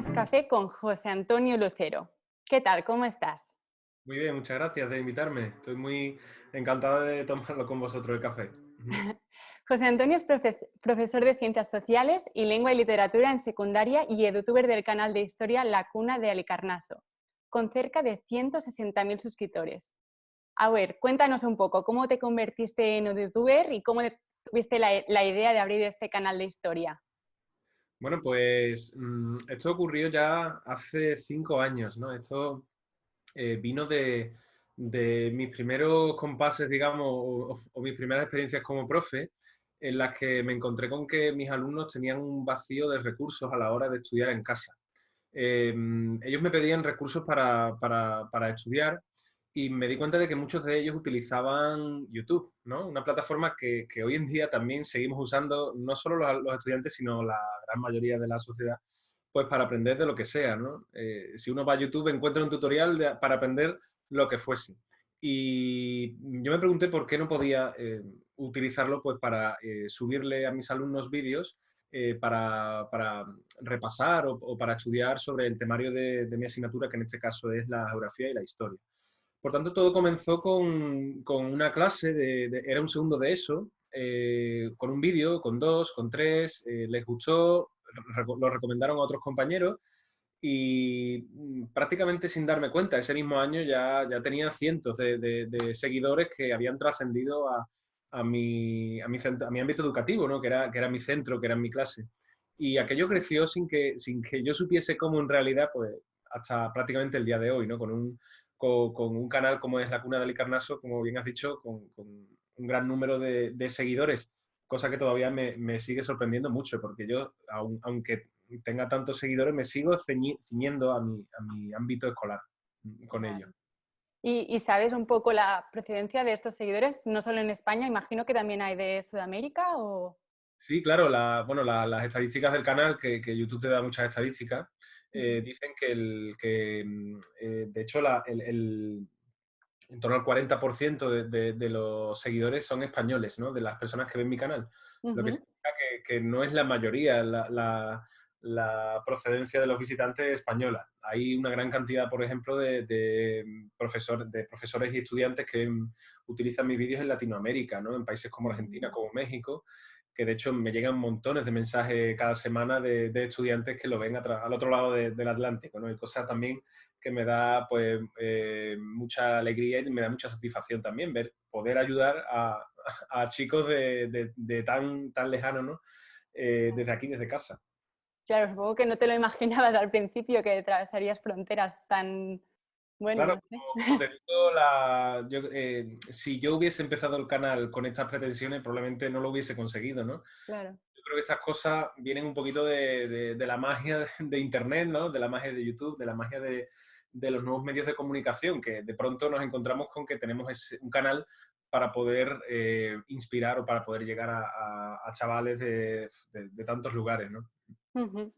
es Café con José Antonio Lucero. ¿Qué tal? ¿Cómo estás? Muy bien, muchas gracias de invitarme. Estoy muy encantado de tomarlo con vosotros el café. Ujú. José Antonio es profesor de Ciencias Sociales y Lengua y Literatura en secundaria y edutuber del canal de historia La Cuna de Alicarnaso, con cerca de 160.000 suscriptores. A ver, cuéntanos un poco, ¿cómo te convertiste en edutuber y cómo tuviste la idea de abrir este canal de historia? Bueno, pues esto ocurrió ya hace 5 años, ¿no? Esto vino de mis primeros compases, digamos, o mis primeras experiencias como profe, en las que me encontré con que mis alumnos tenían un vacío de recursos a la hora de estudiar en casa. Ellos me pedían recursos para estudiar y me di cuenta de que muchos de ellos utilizaban YouTube, ¿no? Una plataforma que hoy en día también seguimos usando, no solo los estudiantes, sino la gran mayoría de la sociedad, pues para aprender de lo que sea, ¿no? Si uno va a YouTube encuentra un tutorial para aprender lo que fuese. Y yo me pregunté por qué no podía utilizarlo pues para subirle a mis alumnos vídeos para repasar o para estudiar sobre el temario de mi asignatura, que en este caso es la geografía y la historia. Por tanto, todo comenzó con una clase, era un segundo de eso, con un vídeo, con dos, con tres, les gustó, lo recomendaron a otros compañeros y prácticamente sin darme cuenta, ese mismo año ya tenía cientos de seguidores que habían trascendido a mi ámbito educativo, ¿no? Que era mi centro, que era mi clase. Y aquello creció sin que yo supiese cómo en realidad, pues hasta prácticamente el día de hoy, ¿no? Con un canal como es La Cuna de Alicarnaso, como bien has dicho, con un gran número de seguidores, cosa que todavía me sigue sorprendiendo mucho, porque yo, aunque tenga tantos seguidores, me sigo ciñendo a mi ámbito escolar con ello. Vale. ¿Y sabes un poco la procedencia de estos seguidores? No solo en España, imagino que también hay de Sudamérica o... Sí, claro, bueno, las estadísticas del canal, que YouTube te da muchas estadísticas, Ujú. dicen de hecho, en torno al 40% de los seguidores son españoles, ¿no? De las personas que ven mi canal. Lo que Ujú. significa que no es la mayoría la procedencia de los visitantes española. Hay una gran cantidad, por ejemplo, de profesores y estudiantes que utilizan mis vídeos en Latinoamérica, ¿no? En países como Argentina, Mm. como México, que de hecho me llegan montones de mensajes cada semana de estudiantes que lo ven al otro lado del Atlántico, ¿no? Y cosas también que me da pues mucha alegría y me da mucha satisfacción también poder ayudar a chicos de tan lejano, ¿no? Desde aquí, desde casa. Claro, supongo que no te lo imaginabas al principio que atravesarías fronteras tan, bueno, Claro, no sé. como te digo, si yo hubiese empezado el canal con estas pretensiones, probablemente no lo hubiese conseguido, ¿no? Claro. Yo creo que estas cosas vienen un poquito de la magia de Internet, ¿no? De la magia de YouTube, de la magia de los nuevos medios de comunicación, que de pronto nos encontramos con que tenemos un canal para poder inspirar o para poder llegar a chavales de tantos lugares, ¿no? Ujú.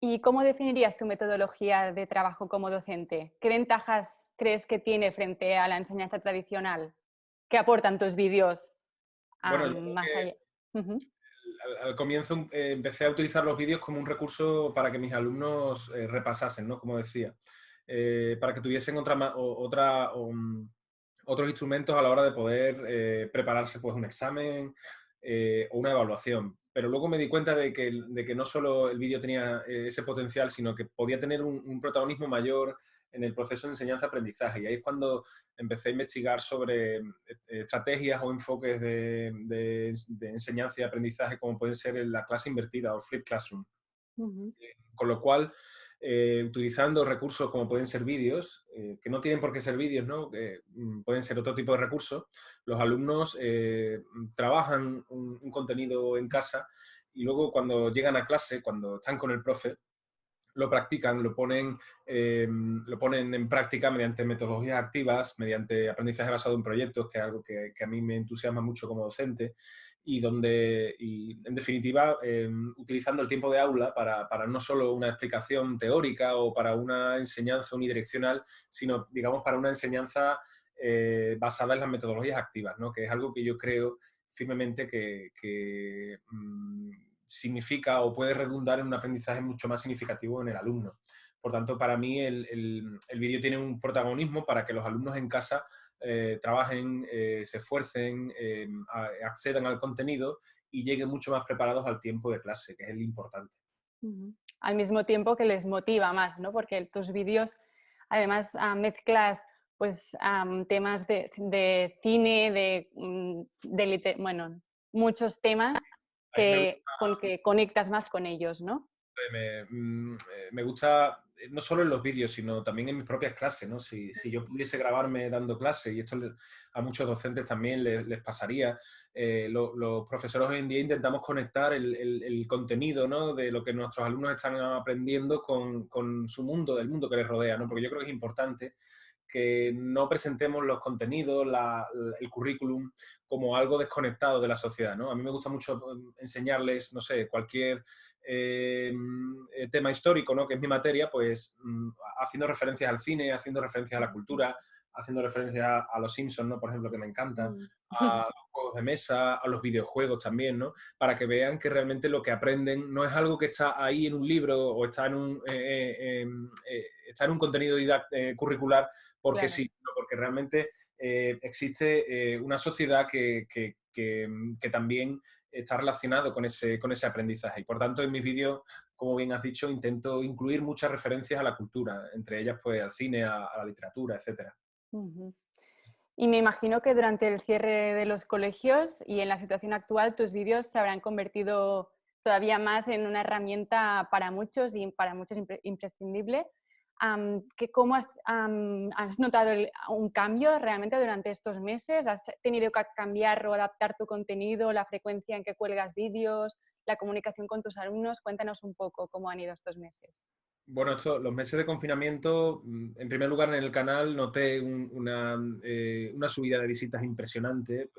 ¿Y cómo definirías tu metodología de trabajo como docente? ¿Qué ventajas crees que tiene frente a la enseñanza tradicional? ¿Qué aportan tus vídeos Bueno, yo creo más allá? que Ujú. al comienzo empecé a utilizar los vídeos como un recurso para que mis alumnos repasasen, ¿no? Como decía, para que tuviesen otros instrumentos a la hora de poder prepararse pues un examen o una evaluación. Pero luego me di cuenta de que no solo el vídeo tenía ese potencial, sino que podía tener un protagonismo mayor en el proceso de enseñanza-aprendizaje. Y ahí es cuando empecé a investigar sobre estrategias o enfoques de enseñanza y aprendizaje, como pueden ser la clase invertida o flip classroom. Ujú. Con lo cual, utilizando recursos como pueden ser vídeos, que no tienen por qué ser vídeos, ¿no? Que pueden ser otro tipo de recursos, los alumnos trabajan un contenido en casa y luego cuando llegan a clase, cuando están con el profe, lo practican, lo ponen en práctica mediante metodologías activas, mediante aprendizaje basado en proyectos, que es algo que a mí me entusiasma mucho como docente, y en definitiva, utilizando el tiempo de aula para no solo una explicación teórica o para una enseñanza unidireccional, sino, digamos, para una enseñanza basada en las metodologías activas, ¿no? Que es algo que yo creo firmemente que significa o puede redundar en un aprendizaje mucho más significativo en el alumno. Por tanto, para mí el vídeo tiene un protagonismo para que los alumnos en casa trabajen, se esfuercen, accedan al contenido y lleguen mucho más preparados al tiempo de clase, que es el importante. Ujú. Al mismo tiempo que les motiva más, ¿no? Porque tus vídeos además mezclas pues temas de cine, bueno, muchos temas A mí me gusta con que conectas más con ellos, ¿no? me gusta, no solo en los vídeos, sino también en mis propias clases, ¿no? Si yo pudiese grabarme dando clases, y esto a muchos docentes también les pasaría, los profesores hoy en día intentamos conectar el contenido, ¿no? De lo que nuestros alumnos están aprendiendo con su mundo, del mundo que les rodea, ¿no? Porque yo creo que es importante que no presentemos los contenidos, el currículum, como algo desconectado de la sociedad, ¿no? A mí me gusta mucho enseñarles, no sé, cualquier tema histórico, ¿no? Que es mi materia, pues haciendo referencias al cine, haciendo referencias a la cultura, haciendo referencias a los Simpsons, ¿no? Por ejemplo, que me encanta, Mm. a los juegos de mesa, a los videojuegos también, ¿no? Para que vean que realmente lo que aprenden no es algo que está ahí en un libro o está en un contenido curricular porque Claro. sí, ¿no? Porque realmente existe una sociedad que también está relacionado con ese aprendizaje. Y por tanto, en mis vídeos, como bien has dicho, intento incluir muchas referencias a la cultura, entre ellas pues al cine, a la literatura, etcétera. Ujú. Y me imagino que durante el cierre de los colegios y en la situación actual, tus vídeos se habrán convertido todavía más en una herramienta para muchos y para muchos imprescindible. ¿Cómo has notado un cambio realmente durante estos meses? ¿Has tenido que cambiar o adaptar tu contenido, la frecuencia en que cuelgas vídeos, la comunicación con tus alumnos? Cuéntanos un poco cómo han ido estos meses. Bueno, los meses de confinamiento, en primer lugar en el canal noté una subida de visitas impresionante,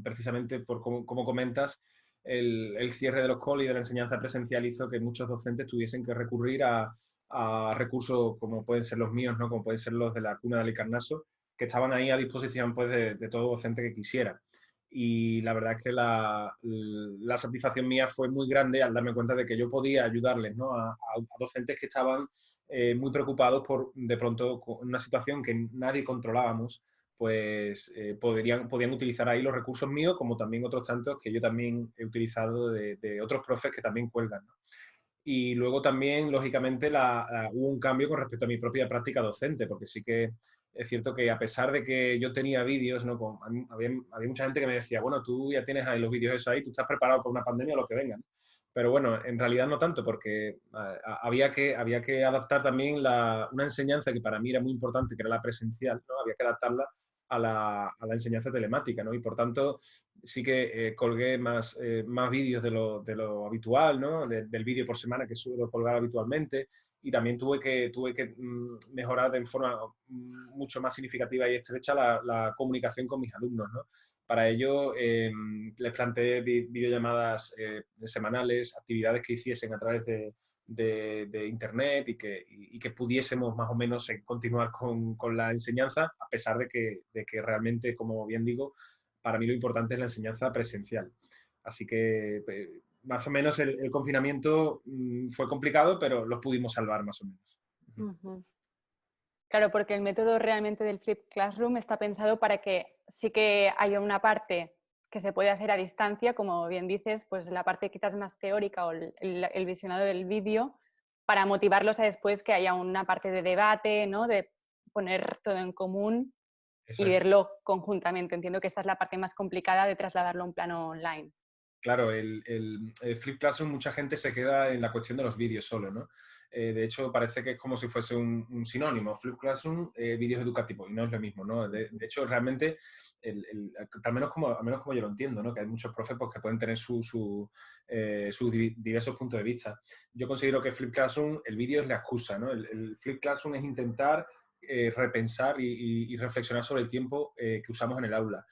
precisamente por como comentas, el cierre de los coles y de la enseñanza presencial hizo que muchos docentes tuviesen que recurrir a recursos como pueden ser los míos, ¿no? Como pueden ser los de la Cuna de Alicarnaso, que estaban ahí a disposición pues, de todo docente que quisiera. Y la verdad es que la satisfacción mía fue muy grande al darme cuenta de que yo podía ayudarles, ¿no? a docentes que estaban muy preocupados por, de pronto, en una situación que nadie controlábamos, pues podían utilizar ahí los recursos míos, como también otros tantos que yo también he utilizado de otros profes que también cuelgan, ¿no? Y luego también, lógicamente, hubo un cambio con respecto a mi propia práctica docente, porque sí que es cierto que a pesar de que yo tenía vídeos, ¿no? Había mucha gente que me decía, bueno, tú ya tienes ahí los vídeos eso ahí, tú estás preparado para una pandemia o lo que venga, ¿no? Pero bueno, en realidad no tanto, porque había que adaptar también una enseñanza que para mí era muy importante, que era la presencial, ¿no? Había que adaptarla a la enseñanza telemática, ¿no? Y por tanto, sí que colgué más vídeos de lo habitual, ¿no? Del vídeo por semana que suelo colgar habitualmente, y también tuve que mejorar de forma mucho más significativa y estrecha la comunicación con mis alumnos, ¿no? Para ello, les planteé videollamadas semanales, actividades que hiciesen a través de Internet y que pudiésemos más o menos continuar con la enseñanza, a pesar de que realmente, como bien digo, para mí lo importante es la enseñanza presencial. Así que más o menos el confinamiento fue complicado, pero lo pudimos salvar más o menos. Ujú. Claro, porque el método realmente del Flip Classroom está pensado para que sí que haya una parte que se puede hacer a distancia, como bien dices, pues la parte quizás más teórica o el visionado del vídeo, para motivarlos a después que haya una parte de debate, ¿no? De poner todo en común Eso y es. verlo conjuntamente. Entiendo que esta es la parte más complicada de trasladarlo a un plano online. Claro, el Flip Classroom, mucha gente se queda en la cuestión de los vídeos solo, ¿no? De hecho, parece que es como si fuese un sinónimo. Flip Classroom, vídeos educativos, y no es lo mismo, ¿no? De hecho, realmente, al menos como yo lo entiendo, ¿no? Que hay muchos profes pues, que pueden tener sus diversos puntos de vista. Yo considero que Flip Classroom, el vídeo es la excusa, ¿no? El Flip Classroom es intentar repensar y reflexionar sobre el tiempo que usamos en el aula.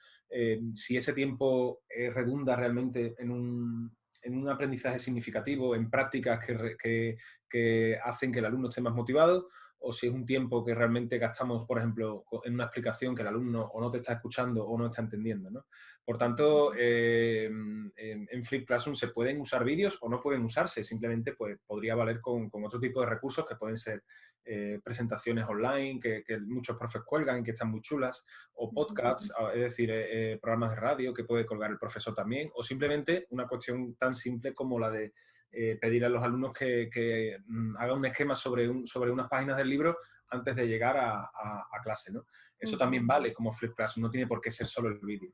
Si ese tiempo redunda realmente en un aprendizaje significativo, en prácticas que hacen que el alumno esté más motivado, o si es un tiempo que realmente gastamos, por ejemplo, en una explicación que el alumno o no te está escuchando o no está entendiendo, ¿no? Por tanto, en Flip Classroom se pueden usar vídeos o no pueden usarse, simplemente pues, podría valer con otro tipo de recursos que pueden ser presentaciones online que muchos profes cuelgan y que están muy chulas, o podcasts, es decir, programas de radio que puede colgar el profesor también, o simplemente una cuestión tan simple como la de pedir a los alumnos que hagan un esquema sobre unas páginas del libro antes de llegar a clase, ¿no? Eso también vale como Flip Classroom, no tiene por qué ser solo el vídeo.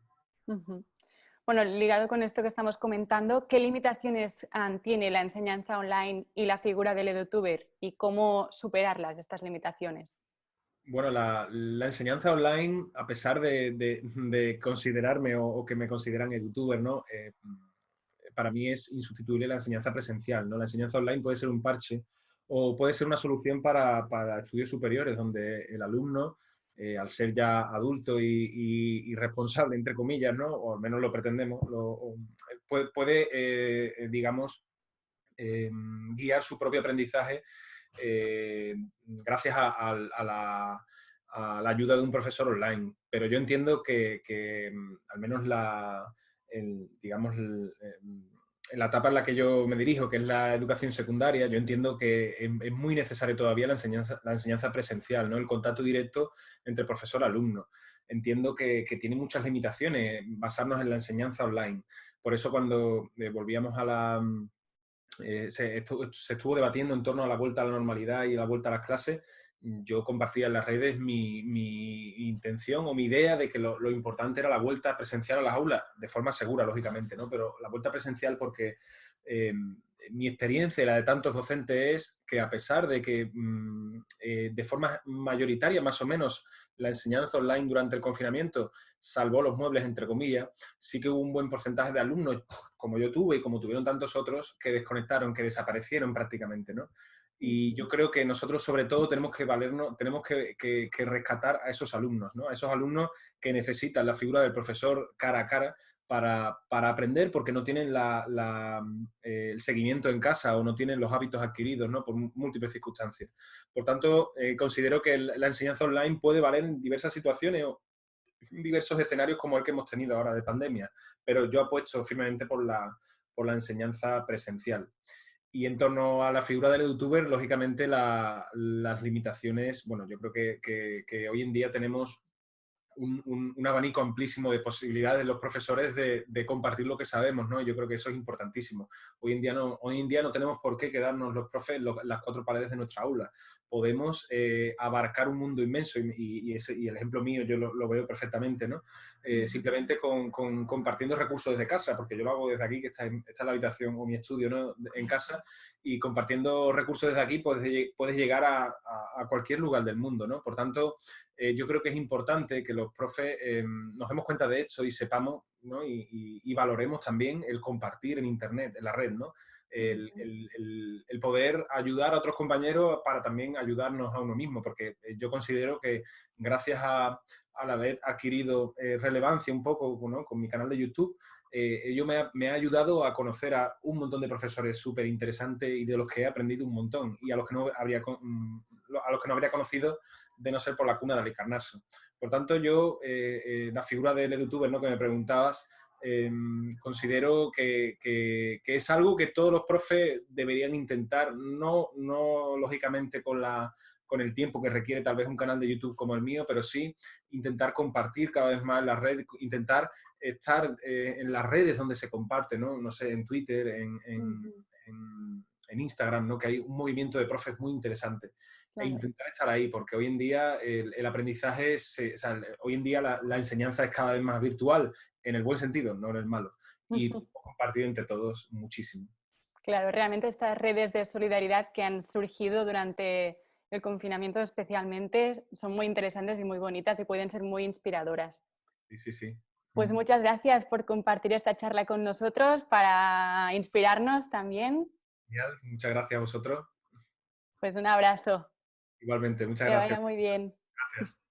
Bueno, ligado con esto que estamos comentando, ¿qué limitaciones tiene la enseñanza online y la figura del edutuber y cómo superarlas, estas limitaciones? Bueno, la enseñanza online, a pesar de considerarme o que me consideran edutuber, ¿no? Para mí es insustituible la enseñanza presencial, ¿no? La enseñanza online puede ser un parche o puede ser una solución para estudios superiores, donde el alumno, al ser ya adulto y responsable, entre comillas, ¿no? O al menos lo pretendemos, puede digamos, guiar su propio aprendizaje gracias a la ayuda de un profesor online. Pero yo entiendo que al menos digamos, en la etapa en la que yo me dirijo, que es la educación secundaria, yo entiendo que es muy necesario todavía la enseñanza presencial, ¿no? El contacto directo entre profesor y alumno. Entiendo que tiene muchas limitaciones basarnos en la enseñanza online. Por eso cuando volvíamos a se estuvo debatiendo en torno a la vuelta a la normalidad y la vuelta a las clases, yo compartía en las redes mi intención o mi idea de que lo importante era la vuelta presencial a las aulas, de forma segura, lógicamente, ¿no? Pero la vuelta presencial porque mi experiencia y la de tantos docentes es que a pesar de que de forma mayoritaria, más o menos, la enseñanza online durante el confinamiento salvó los muebles, entre comillas, sí que hubo un buen porcentaje de alumnos, como yo tuve y como tuvieron tantos otros, que desconectaron, que desaparecieron prácticamente, ¿no? Y yo creo que nosotros, sobre todo, tenemos que valernos, tenemos que rescatar a esos alumnos, ¿no? A esos alumnos que necesitan la figura del profesor cara a cara para aprender porque no tienen el seguimiento en casa o no tienen los hábitos adquiridos, ¿no? Por múltiples circunstancias. Por tanto, considero que la enseñanza online puede valer en diversas situaciones o diversos escenarios como el que hemos tenido ahora de pandemia, pero yo apuesto firmemente por la enseñanza presencial. Y en torno a la figura del youtuber, lógicamente las limitaciones, bueno, yo creo que hoy en día tenemos un abanico amplísimo de posibilidades los profesores de compartir lo que sabemos, ¿no? Yo creo que eso es importantísimo. Hoy en día no tenemos por qué quedarnos los profes las cuatro paredes de nuestra aula. Podemos abarcar un mundo inmenso y el ejemplo mío yo lo veo perfectamente, ¿no? Simplemente compartiendo recursos desde casa, porque yo lo hago desde aquí, que está en la habitación o mi estudio, ¿no? En casa, y compartiendo recursos desde aquí puedes llegar a cualquier lugar del mundo, ¿no? Por tanto, yo creo que es importante que los profes nos demos cuenta de esto y sepamos, ¿no? y valoremos también el compartir en Internet, en la red, ¿no? El poder ayudar a otros compañeros para también ayudarnos a uno mismo, porque yo considero que gracias al haber adquirido relevancia un poco, ¿no? Con mi canal de YouTube, ello me ha ayudado a conocer a un montón de profesores súper interesantes y de los que he aprendido un montón y a los que no habría conocido de no ser por la cuna de Halicarnaso. Por tanto, yo, la figura del edutuber, ¿no? Que me preguntabas, considero que es algo que todos los profes deberían intentar, no lógicamente con el tiempo que requiere tal vez un canal de YouTube como el mío, pero sí intentar compartir cada vez más la red, intentar estar en las redes donde se comparte, ¿no? No sé, en Twitter, en Instagram, ¿no? Que hay un movimiento de profes muy interesante. Claro. E intentar estar ahí, porque hoy en día el aprendizaje, hoy en día la enseñanza es cada vez más virtual, en el buen sentido, no en el malo. Y compartir entre todos muchísimo. Claro, realmente estas redes de solidaridad que han surgido durante el confinamiento especialmente son muy interesantes y muy bonitas y pueden ser muy inspiradoras. Sí, sí, sí. Pues muchas gracias por compartir esta charla con nosotros para inspirarnos también. Genial, muchas gracias a vosotros. Pues un abrazo. Igualmente, muchas Que gracias. vaya muy bien. Gracias.